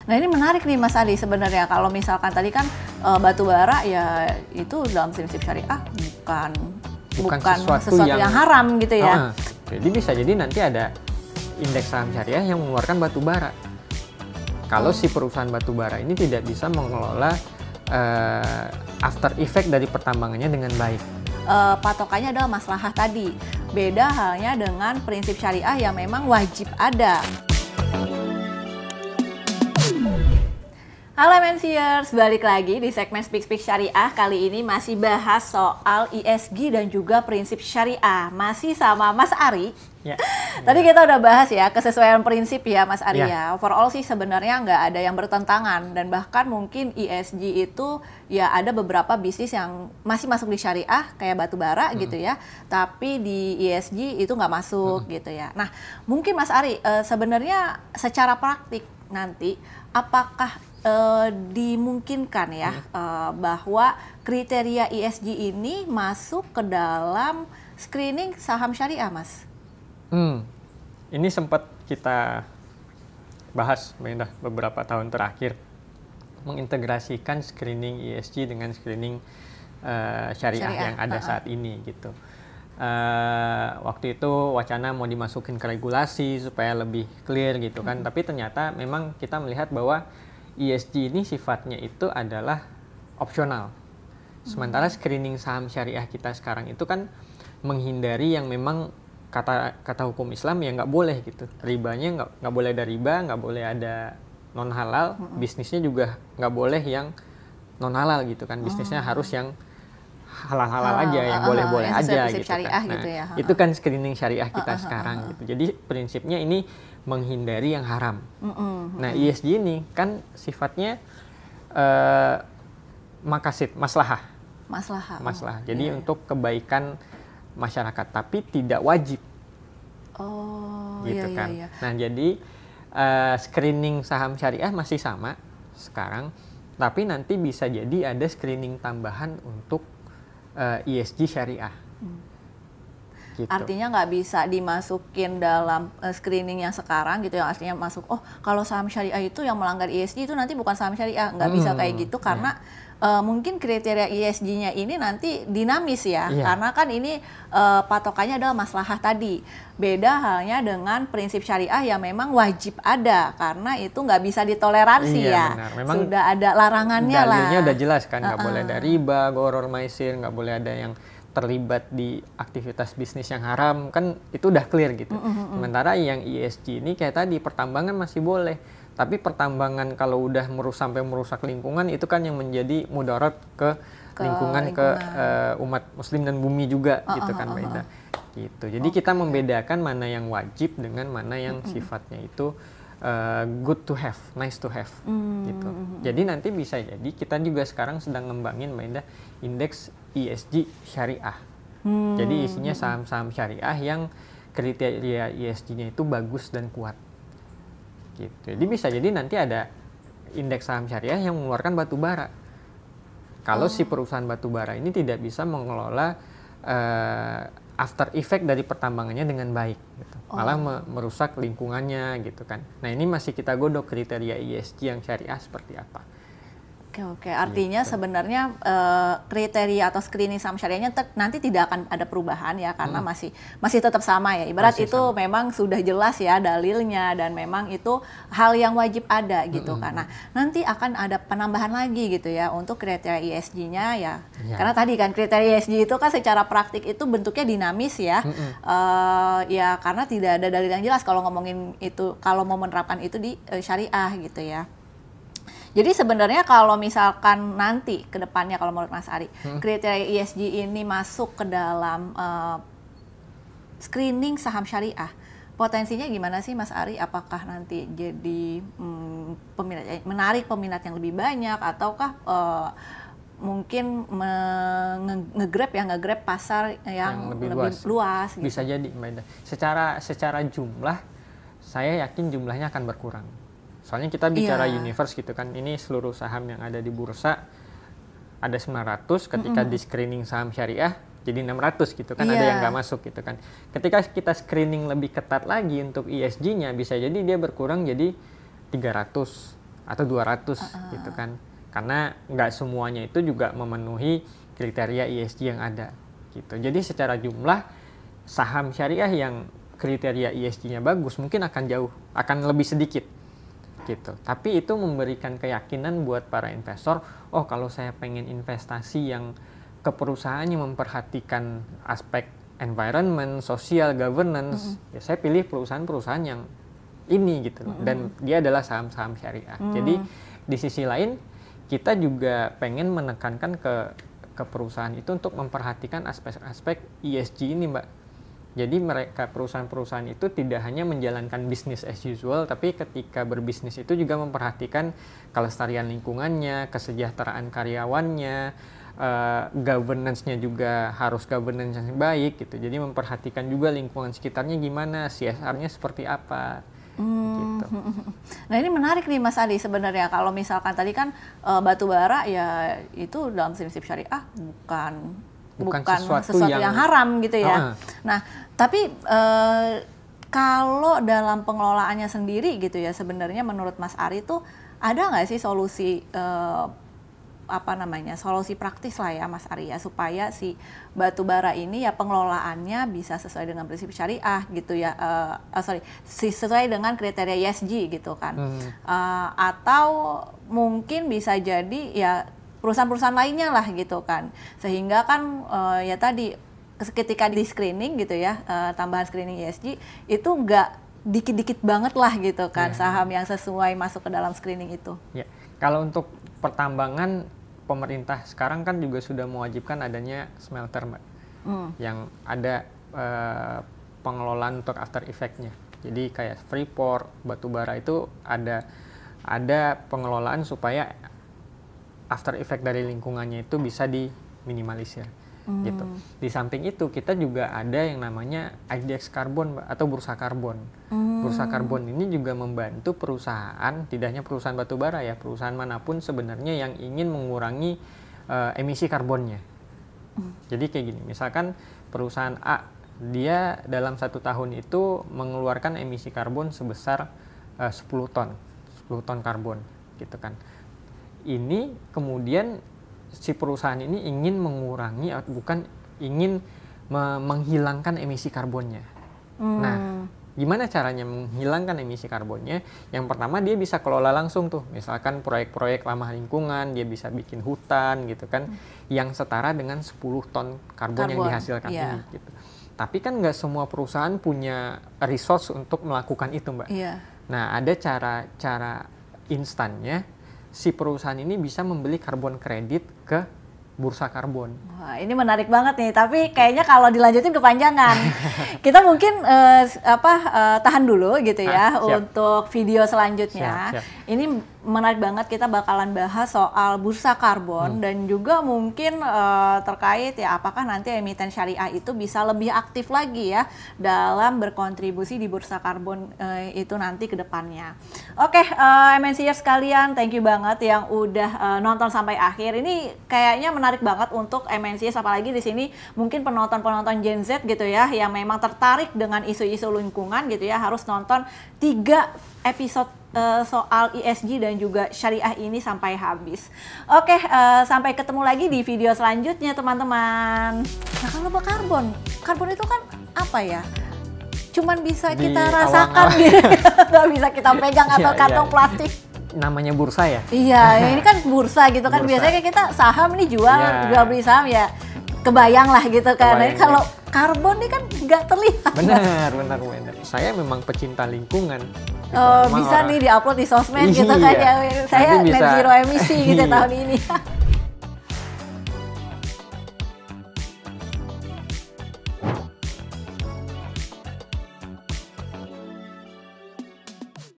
Nah ini menarik nih Mas Adi sebenarnya kalau misalkan tadi kan batu bara ya itu dalam prinsip syariah bukan sesuatu yang haram gitu ya. Jadi bisa jadi nanti ada indeks saham syariah yang mengeluarkan batu bara. Kalau si perusahaan batu bara ini tidak bisa mengelola after effect dari pertambangannya dengan baik. Patokannya adalah maslahah tadi. Beda halnya dengan prinsip syariah yang memang wajib ada. Halo Mensiers, balik lagi di segmen Speak Syariah. Kali ini masih bahas soal ESG dan juga prinsip syariah. Masih sama Mas Ari. Ya. Tadi kita udah bahas ya kesesuaian prinsip ya Mas Ari ya. Overall sih sebenarnya nggak ada yang bertentangan. Dan bahkan mungkin ESG itu ya ada beberapa bisnis yang masih masuk di syariah kayak batu bara gitu ya. Tapi di ESG itu nggak masuk gitu ya. Nah mungkin Mas Ari sebenarnya secara praktik nanti apakah dimungkinkan ya bahwa kriteria ESG ini masuk ke dalam screening saham syariah, Mas? Ini sempat kita bahas beberapa tahun terakhir, mengintegrasikan screening ESG dengan screening syariah yang ada saat ini gitu. Waktu itu wacana mau dimasukin ke regulasi supaya lebih clear gitu kan, tapi ternyata memang kita melihat bahwa ESG ini sifatnya itu adalah opsional. Sementara screening saham syariah kita sekarang itu kan menghindari yang memang kata hukum Islam ya nggak boleh gitu. Ribanya nggak boleh ada riba, nggak boleh ada non halal. Bisnisnya juga nggak boleh yang non halal gitu kan. Bisnisnya harus yang halal-halal aja, yang boleh-boleh aja gitu kan. Nah, gitu ya. Itu kan screening syariah kita sekarang gitu. Jadi prinsipnya ini menghindari yang haram. Nah ESG ini kan sifatnya maslahah. Jadi untuk kebaikan masyarakat, tapi tidak wajib. Gitu kan. Nah jadi screening saham syariah masih sama sekarang, tapi nanti bisa jadi ada screening tambahan untuk ESG syariah. Gitu. Artinya nggak bisa dimasukin dalam screening yang sekarang gitu ya, artinya masuk kalau saham syariah itu yang melanggar ESG itu nanti bukan saham syariah, nggak bisa kayak gitu karena mungkin kriteria ESG-nya ini nanti dinamis ya, karena kan ini patokannya adalah maslahah tadi. Beda halnya dengan prinsip syariah yang memang wajib ada karena itu nggak bisa ditoleransi sudah ada larangannya lah. Dalilnya udah jelas kan, nggak boleh ada riba, gharar maisir, nggak boleh ada yang terlibat di aktivitas bisnis yang haram, kan itu udah clear gitu. Sementara yang ESG ini kayak tadi pertambangan masih boleh, tapi pertambangan kalau udah sampai merusak lingkungan itu kan yang menjadi mudarat ke lingkungan, ke umat muslim dan bumi juga gitu kan Mbak Ida. Gitu. Jadi kita membedakan mana yang wajib dengan mana yang sifatnya itu good to have, nice to have gitu. Jadi nanti bisa jadi kita juga sekarang sedang ngembangin Mbak Ida indeks ESG syariah. Jadi isinya saham-saham syariah yang kriteria ESG-nya itu bagus dan kuat. Gitu. Jadi bisa jadi nanti ada indeks saham syariah yang mengeluarkan batu bara. Kalau si perusahaan batu bara ini tidak bisa mengelola after effect dari pertambangannya dengan baik, gitu. Malah merusak lingkungannya gitu kan. Nah ini masih kita godok kriteria ESG yang syariah seperti apa. Oke. Artinya sebenarnya kriteria atau screening saham syariahnya nanti tidak akan ada perubahan ya karena masih tetap sama ya. Ibarat masih itu sama. Memang sudah jelas ya dalilnya dan memang itu hal yang wajib ada gitu kan. Nah, nanti akan ada penambahan lagi gitu ya untuk kriteria ESG-nya ya. Karena tadi kan kriteria ESG itu kan secara praktik itu bentuknya dinamis ya. Ya karena tidak ada dalil yang jelas kalau ngomongin itu, kalau mau menerapkan itu di syariah gitu ya. Jadi sebenarnya kalau misalkan nanti ke depannya kalau menurut Mas Ari, kriteria ESG ini masuk ke dalam screening saham syariah, potensinya gimana sih Mas Ari? Apakah nanti jadi menarik peminat yang lebih banyak ataukah mungkin nge-grab pasar yang lebih luas gitu? Bisa jadi Mbak Ida. Secara jumlah, saya yakin jumlahnya akan berkurang. Soalnya kita bicara universe gitu kan, ini seluruh saham yang ada di bursa ada 900, ketika di screening saham syariah jadi 600 gitu kan, ada yang nggak masuk gitu kan. Ketika kita screening lebih ketat lagi untuk ESG-nya, bisa jadi dia berkurang jadi 300 atau 200 gitu kan. Karena nggak semuanya itu juga memenuhi kriteria ESG yang ada gitu. Jadi secara jumlah saham syariah yang kriteria ESG-nya bagus mungkin akan lebih sedikit gitu. Tapi itu memberikan keyakinan buat para investor, oh kalau saya pengen investasi yang ke perusahaan yang memperhatikan aspek environment, social, governance, ya saya pilih perusahaan-perusahaan yang ini gitu loh. Dan dia adalah saham-saham syariah. Jadi di sisi lain kita juga pengen menekankan ke perusahaan itu untuk memperhatikan aspek-aspek ESG ini, Mbak. Jadi mereka perusahaan-perusahaan itu tidak hanya menjalankan bisnis as usual, tapi ketika berbisnis itu juga memperhatikan kelestarian lingkungannya, kesejahteraan karyawannya, governance-nya juga harus governance yang baik gitu. Jadi memperhatikan juga lingkungan sekitarnya gimana, CSR-nya seperti apa. Gitu. Nah ini menarik nih Mas Adi sebenarnya, kalau misalkan tadi kan batu bara ya itu dalam prinsip syariah bukan sesuatu yang haram gitu ya. Nah tapi kalau dalam pengelolaannya sendiri gitu ya, sebenarnya menurut Mas Ari tuh ada nggak sih solusi solusi praktis lah ya Mas Ari ya, supaya si batu bara ini ya pengelolaannya bisa sesuai dengan prinsip syariah gitu ya, sesuai dengan kriteria ESG gitu kan, atau mungkin bisa jadi ya perusahaan-perusahaan lainnya lah gitu kan, sehingga kan ya tadi ketika di screening gitu ya, tambahan screening ESG itu nggak dikit-dikit banget lah gitu kan, saham yang sesuai masuk ke dalam screening itu. Ya, kalau untuk pertambangan, pemerintah sekarang kan juga sudah mewajibkan adanya smelter, Mbak, yang ada pengelolaan untuk after effect-nya. Jadi kayak Freeport, batubara itu ada pengelolaan supaya after effect dari lingkungannya itu bisa diminimalisir. Gitu. Di samping itu kita juga ada yang namanya IDX karbon, Mbak, atau bursa karbon. Bursa karbon ini juga membantu perusahaan, tidak hanya perusahaan batubara ya, perusahaan manapun sebenarnya yang ingin mengurangi emisi karbonnya. Jadi kayak gini, misalkan perusahaan A, dia dalam 1 tahun itu mengeluarkan emisi karbon sebesar 10 ton karbon gitu kan. Ini kemudian si perusahaan ini ingin mengurangi, bukan ingin menghilangkan emisi karbonnya. Nah, gimana caranya menghilangkan emisi karbonnya? Yang pertama dia bisa kelola langsung tuh, misalkan proyek-proyek ramah lingkungan, dia bisa bikin hutan gitu kan, yang setara dengan 10 ton karbon yang dihasilkan ini gitu. Tapi kan nggak semua perusahaan punya resource untuk melakukan itu, Mbak. Nah, ada cara instannya. Si perusahaan ini bisa membeli karbon kredit ke bursa karbon. Wah, ini menarik banget nih, tapi kayaknya kalau dilanjutin kepanjangan. Kita mungkin tahan dulu gitu ya untuk video selanjutnya. Siap. Ini menarik banget, kita bakalan bahas soal bursa karbon dan juga mungkin terkait ya apakah nanti emiten syariah itu bisa lebih aktif lagi ya dalam berkontribusi di bursa karbon itu nanti ke depannya. Oke, MNCers sekalian, thank you banget yang udah nonton sampai akhir. Ini kayaknya menarik banget untuk MNCers, apalagi di sini mungkin penonton Gen Z gitu ya yang memang tertarik dengan isu-isu lingkungan gitu ya, harus nonton 3 episode soal ESG dan juga syariah ini sampai habis. Oke, sampai ketemu lagi di video selanjutnya teman-teman. Nah kalau karbon itu kan apa ya? Cuman bisa kita rasakan gitu, nggak bisa kita pegang atau kantong plastik. Namanya bursa ya? Iya, ini kan bursa gitu kan. Biasanya kita saham nih jual beli saham ya, kebayang lah gitu kan. Nah, kalau karbon ini kan nggak terlihat. Benar. Saya memang pecinta lingkungan. Bisa nih diupload di sosmed gitu kan ya. Saya net zero emisi gitu tahun ini.